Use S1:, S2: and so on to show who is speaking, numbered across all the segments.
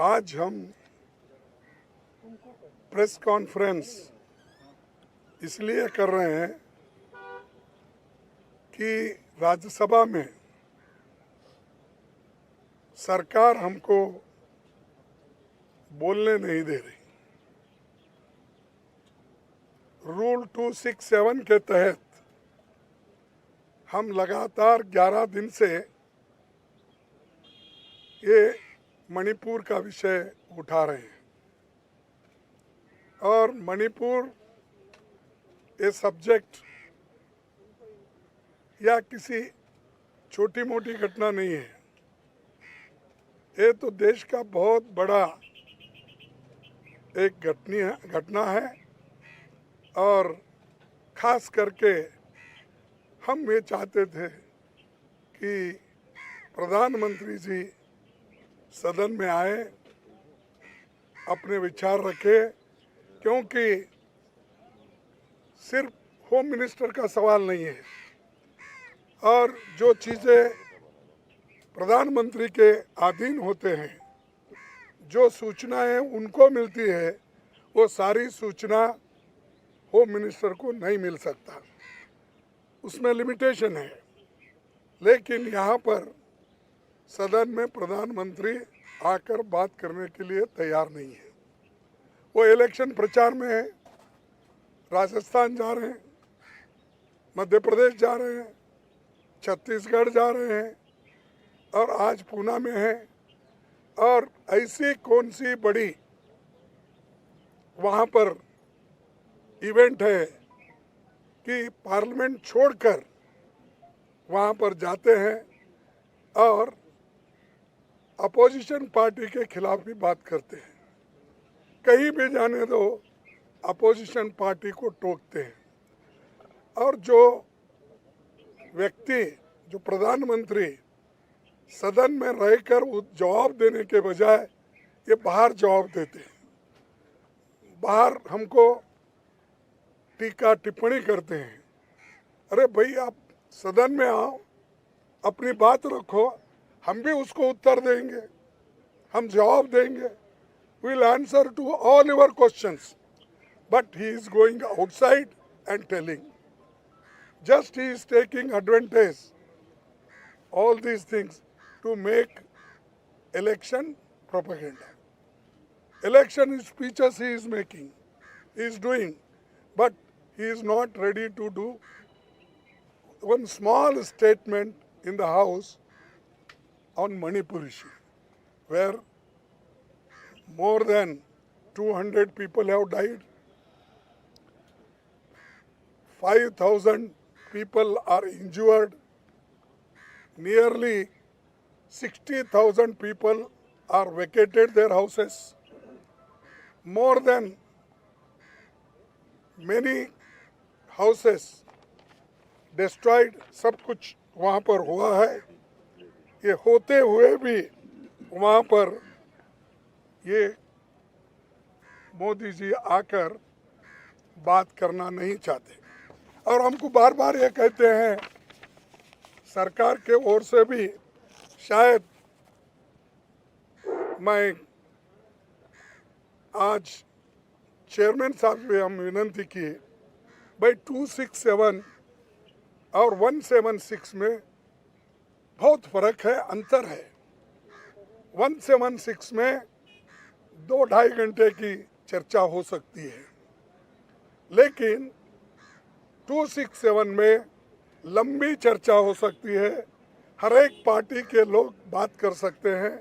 S1: आज हम press conference इसलिए कर रहे हैं कि राज्यसभा में सरकार हमको बोलने नहीं दे रही। रूल 267 के तहत हम लगातार 11 दिन से ये मणिपुर का विषय उठा रहे हैं और मणिपुर ये सब्जेक्ट या किसी छोटी मोटी घटना नहीं है। ये तो देश का बहुत बड़ा एक घटना है और खास करके हम ये चाहते थे कि प्रधानमंत्री जी सदन में आए, अपने विचार रखे, क्योंकि सिर्फ होम मिनिस्टर का सवाल नहीं है और जो चीज़ें प्रधानमंत्री के अधीन होते हैं, जो सूचनाएं उनको मिलती है, वो सारी सूचना होम मिनिस्टर को नहीं मिल सकता, उसमें लिमिटेशन है। लेकिन यहाँ पर सदन में प्रधानमंत्री आकर बात करने के लिए तैयार नहीं है। वो इलेक्शन प्रचार में है, राजस्थान जा रहे हैं, मध्य प्रदेश जा रहे हैं, छत्तीसगढ़ जा रहे हैं और आज पूना में है। और ऐसी कौन सी बड़ी वहाँ पर इवेंट है कि पार्लियामेंट छोड़कर वहाँ पर जाते हैं और अपोजिशन पार्टी के खिलाफ भी बात करते हैं। कहीं भी जाने दो, अपोजिशन पार्टी को टोकते हैं। और जो व्यक्ति, जो प्रधानमंत्री सदन में रहकर जवाब देने के बजाय ये बाहर जवाब देते हैं, बाहर हमको टीका टिप्पणी करते हैं। अरे भाई, आप सदन में आओ, अपनी बात रखो, हम भी उसको उत्तर देंगे, हम जवाब देंगे। We'll answer to all your questions. But he is going outside and telling. Just he is taking advantage all these things to make election propaganda. Election speeches he is making, he is doing, but he is not ready to do one small statement in the House on Manipur issue, where more than 200 people have died, 5,000 people are injured, nearly 60,000 people are vacated their houses, more than many houses destroyed, सब कुछ वहाँ पर हुआ है। ये होते हुए भी वहाँ पर ये मोदी जी आकर बात करना नहीं चाहते और हमको बार बार ये कहते हैं, सरकार के ओर से भी शायद मैं आज चेयरमैन साहब से हम विनंती की, भाई 267 और 176 में बहुत फर्क है, अंतर है। 176 में 2-2.5 घंटे की चर्चा हो सकती है, लेकिन 267 में लंबी चर्चा हो सकती है। हर एक पार्टी के लोग बात कर सकते हैं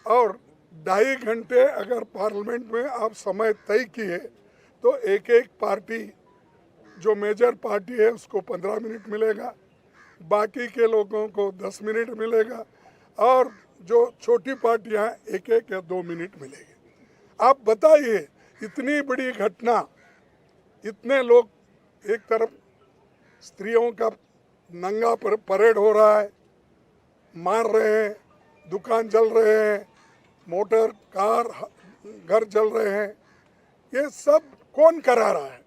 S1: और 2.5 घंटे अगर पार्लियामेंट में आप समय तय किए तो एक एक पार्टी, जो मेजर पार्टी है उसको 15 मिनट मिलेगा, बाकी के लोगों को 10 मिनट मिलेगा और जो छोटी पार्टियां 1-1 या 2 मिनट मिलेगी। आप बताइए, इतनी बड़ी घटना, इतने लोग, एक तरफ स्त्रियों का नंगा परेड हो रहा है, मार रहे हैं, दुकान जल रहे हैं, मोटर कार घर जल रहे हैं, ये सब कौन करा रहा है?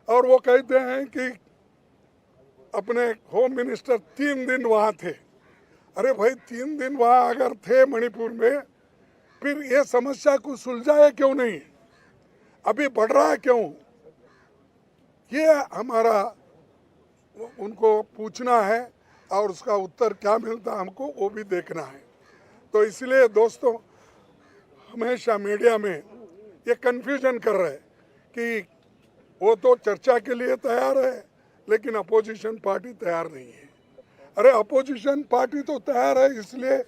S1: और वो कहते हैं कि अपने होम मिनिस्टर 3 दिन वहाँ थे। अरे भाई, 3 दिन वहाँ अगर थे मणिपुर में फिर ये समस्या को सुलझाया क्यों नहीं, अभी बढ़ रहा है क्यों, ये हमारा उनको पूछना है और उसका उत्तर क्या मिलता हमको वो भी देखना है। तो इसलिए दोस्तों, हमेशा मीडिया में ये कन्फ्यूजन कर रहे हैं कि वो तो चर्चा के लिए तैयार है लेकिन अपोजिशन पार्टी तैयार नहीं है। अरे अपोजिशन पार्टी तो तैयार है, इसलिए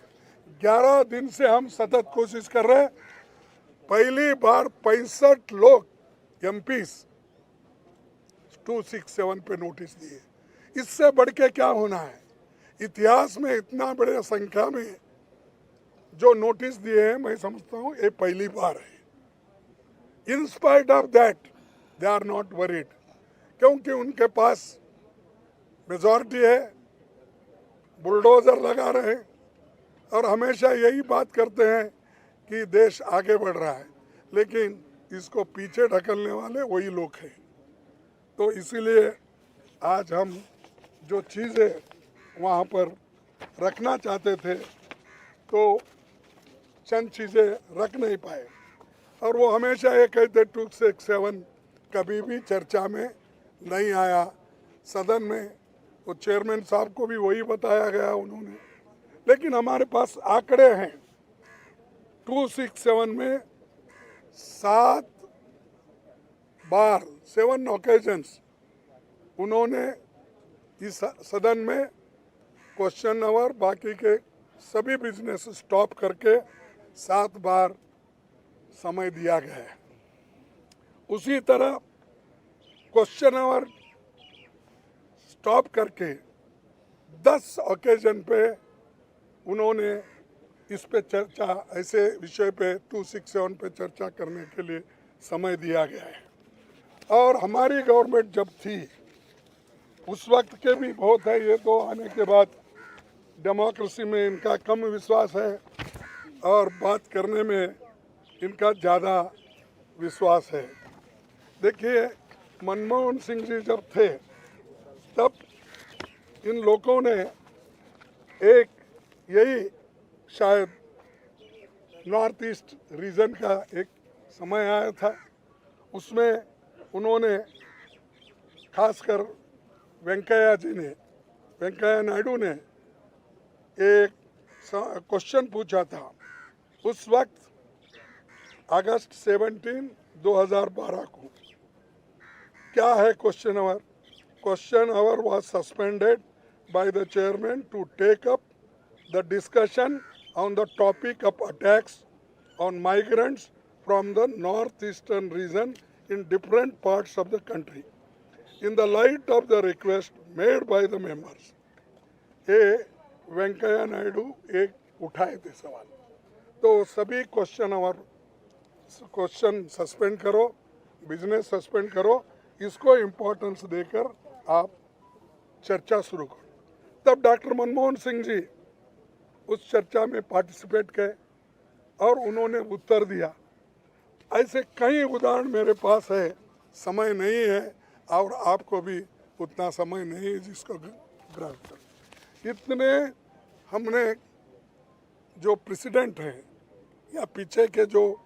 S1: 11 दिन से हम सतत कोशिश कर रहे हैं। पहली बार 65 लोग एमपीज 267 पे नोटिस दिए, इससे बढ़ के क्या होना है। इतिहास में इतना बड़े संख्या में जो नोटिस दिए हैं, मैं समझता हूँ ये पहली बार है। In spite of that they are not worried, क्योंकि उनके पास मेजॉरिटी है, बुलडोजर लगा रहे हैं और हमेशा यही बात करते हैं कि देश आगे बढ़ रहा है, लेकिन इसको पीछे ढकलने वाले वही लोग हैं। तो इसीलिए आज हम जो चीज़ें वहाँ पर रखना चाहते थे तो चंद चीज़ें रख नहीं पाए, और वो हमेशा ये कहते 267 कभी भी चर्चा में नहीं आया। सदन में वो चेयरमैन साहब को भी वही बताया गया उन्होंने, लेकिन हमारे पास आंकड़े हैं। 267 में 7 बार 7 ओकेजन्स उन्होंने इस सदन में क्वेश्चन आवर बाकी के सभी बिजनेस स्टॉप करके 7 बार समय दिया गया है। उसी तरह क्वेश्चन आवर स्टॉप करके 10 ओकेजन पे उन्होंने इस पे चर्चा, ऐसे विषय पे 267 पे चर्चा करने के लिए समय दिया गया है। और हमारी गवर्नमेंट जब थी उस वक्त के भी बहुत है, ये तो आने के बाद डेमोक्रेसी में इनका कम विश्वास है और बात करने में इनका ज़्यादा विश्वास है। देखिए, मनमोहन सिंह जी जब थे तब इन लोगों ने एक यही शायद नॉर्थ ईस्ट रीजन का एक समय आया था, उसमें उन्होंने खासकर वेंकैया नायडू ने एक क्वेश्चन पूछा था। उस वक्त अगस्त 17, 2012 को क्या है question hour. Question hour was suspended by the chairman to take up the discussion on the topic of attacks on migrants from the north eastern region in different parts of the country in the light of the request made by the members। ये वेंकैया नायडू एक उठाए थे सवाल, तो सभी question suspend करो, business suspend करो, इसको इम्पोर्टेंस देकर आप चर्चा शुरू करो। तब डॉक्टर मनमोहन सिंह जी उस चर्चा में पार्टिसिपेट किए और उन्होंने उत्तर दिया। ऐसे कई उदाहरण मेरे पास है, समय नहीं है और आपको भी उतना समय नहीं है जिसको ग्रहण कर। इतने हमने जो प्रेसिडेंट हैं या पीछे के जो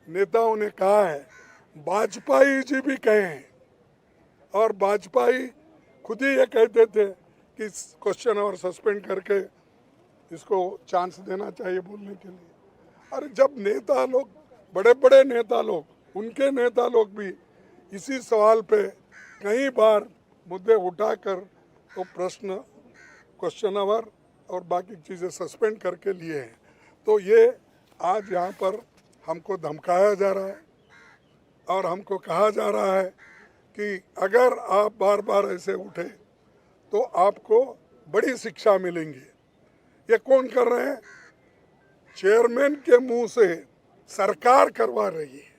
S1: नेताओं ने कहा है, वाजपेयी जी भी कहे हैं, और वाजपेयी खुद ही ये कहते थे कि क्वेश्चन और सस्पेंड करके इसको चांस देना चाहिए बोलने के लिए। और जब नेता लोग, बड़े बड़े नेता लोग, उनके नेता लोग भी इसी सवाल पे कई बार मुद्दे उठाकर तो प्रश्न, क्वेश्चन आवर और बाकी चीज़ें सस्पेंड करके लिए हैं। तो ये आज यहाँ पर हमको धमकाया जा रहा है और हमको कहा जा रहा है कि अगर आप बार बार ऐसे उठे तो आपको बड़ी शिक्षा मिलेंगी। ये कौन कर रहे हैं? चेयरमैन के मुंह से सरकार करवा रही है।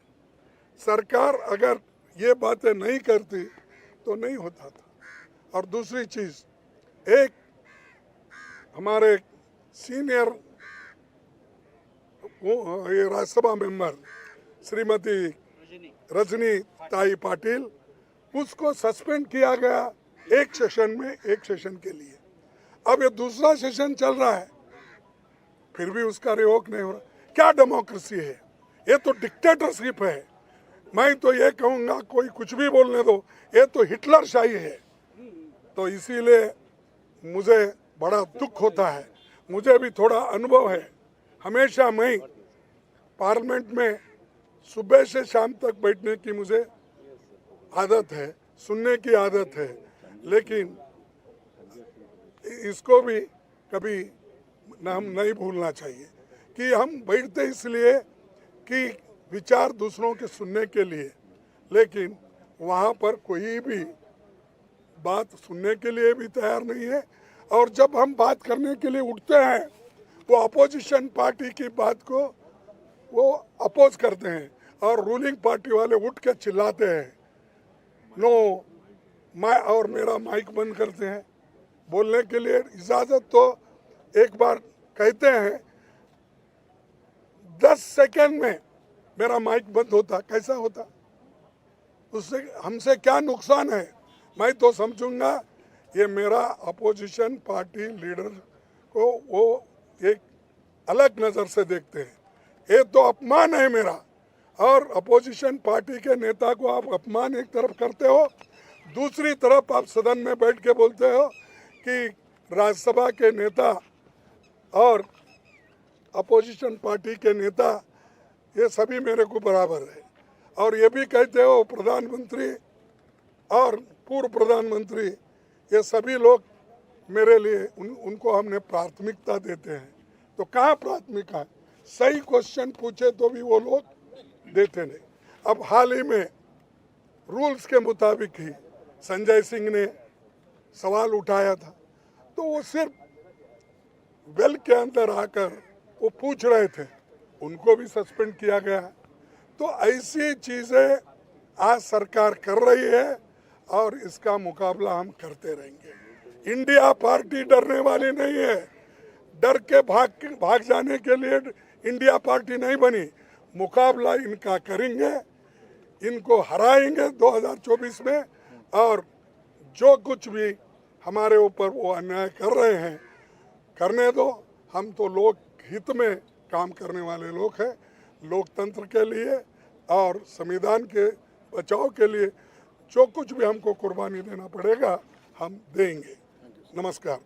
S1: सरकार अगर ये बातें नहीं करती तो नहीं होता था। और दूसरी चीज़, एक हमारे सीनियर ये राज्यसभा मेंबर श्रीमती रजनी ताई पाटिल, उसको सस्पेंड किया गया एक सेशन के लिए। अब ये दूसरा सेशन चल रहा है, फिर भी उसका रिवोक नहीं हो रहा। क्या डेमोक्रेसी है? ये तो डिक्टेटरशिप है। मैं तो ये कहूँगा कोई कुछ भी बोलने दो, ये तो हिटलरशाही है। तो इसीलिए मुझे बड़ा दुख होता है। मुझे भी थोड़ा अनुभव है। हमेशा मैं पार्लियामेंट में सुबह से शाम तक बैठने की मुझे आदत है, सुनने की आदत है, लेकिन इसको भी कभी हम नहीं भूलना चाहिए कि हम बैठते इसलिए कि विचार दूसरों के सुनने के लिए, लेकिन वहाँ पर कोई भी बात सुनने के लिए भी तैयार नहीं है। और जब हम बात करने के लिए उठते हैं, वो अपोजिशन पार्टी की बात को वो अपोज करते हैं और रूलिंग पार्टी वाले उठ के चिल्लाते हैं, नो मैं और मेरा माइक बंद करते हैं। बोलने के लिए इजाज़त तो एक बार कहते हैं, 10 सेकंड में मेरा माइक बंद होता, कैसा होता? उससे हमसे क्या नुकसान है? मैं तो समझूंगा ये मेरा अपोजिशन पार्टी लीडर को वो एक अलग नज़र से देखते हैं। ये तो अपमान है मेरा। और अपोजिशन पार्टी के नेता को आप अपमान एक तरफ करते हो, दूसरी तरफ आप सदन में बैठ के बोलते हो कि राज्यसभा के नेता और अपोजिशन पार्टी के नेता ये सभी मेरे को बराबर है। और ये भी कहते हो प्रधानमंत्री और पूर्व प्रधानमंत्री ये सभी लोग मेरे लिए उनको हमने प्राथमिकता देते हैं। तो कहाँ प्राथमिकता है? सही क्वेश्चन पूछे तो भी वो लोग देते नहीं। अब हाल ही में रूल्स के मुताबिक ही संजय सिंह ने सवाल उठाया था, तो वो सिर्फ वेल के अंदर आकर वो पूछ रहे थे, उनको भी सस्पेंड किया गया है। तो ऐसी चीज़ें आज सरकार कर रही है और इसका मुकाबला हम करते रहेंगे। इंडिया पार्टी डरने वाली नहीं है। डर के भाग जाने के लिए इंडिया पार्टी नहीं बनी। मुकाबला इनका करेंगे, इनको हराएंगे 2024 में। और जो कुछ भी हमारे ऊपर वो अन्याय कर रहे हैं, करने दो। हम तो लोक हित में काम करने वाले लोग हैं। लोकतंत्र के लिए और संविधान के बचाव के लिए जो कुछ भी हमको कुर्बानी देना पड़ेगा हम देंगे। नमस्कार।